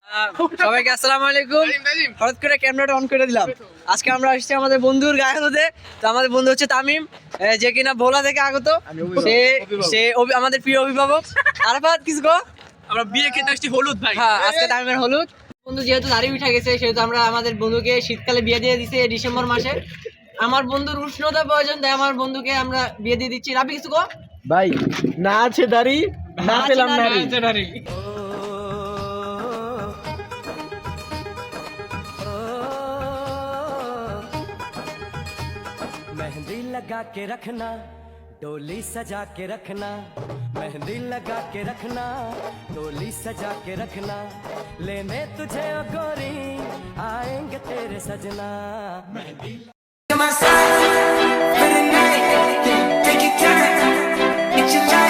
সবাইকে আসসালামু আলাইকুম। হঠাৎ করে ক্যামেরাটা অন করে দিলাম। আজকে আমরা আসছি আমাদের বন্ধুর গায়ে হলুদে। তো আমাদের বন্ধু হচ্ছে তামিম, যে কিনা ভোলা থেকে আগত। সে আমাদের প্রিয় অভিভাবক। আরাফাত কিছু গো, আমরা বিয়ে খেতে আসছি হলুদ ভাই। হ্যাঁ আজকে তামিমের হলুদ। বন্ধু যেহেতু দাড়ি উঠে গেছে সেহেতু আমরা আমাদের বন্ধুকে শীতকালে বিয়ে দিয়ে দিছি ডিসেম্বর মাসে। আমার বন্ধুর উষ্ণতা প্রয়োজন, তাই আমার বন্ধুকে আমরা বিয়ে দিয়ে দিচ্ছি। রাবি কিছু গো ভাই, না আছে দাড়ি, না পেলাম নারী। मेहंदी लगा के रखना, डोली सजा के रखना, मेहंदी लगा के रखना, डोली सजा के रखना, लेने तुझे ओ गोरी आएंगे तेरे सजना। Mehndi my side for the night, take your time, it's your life.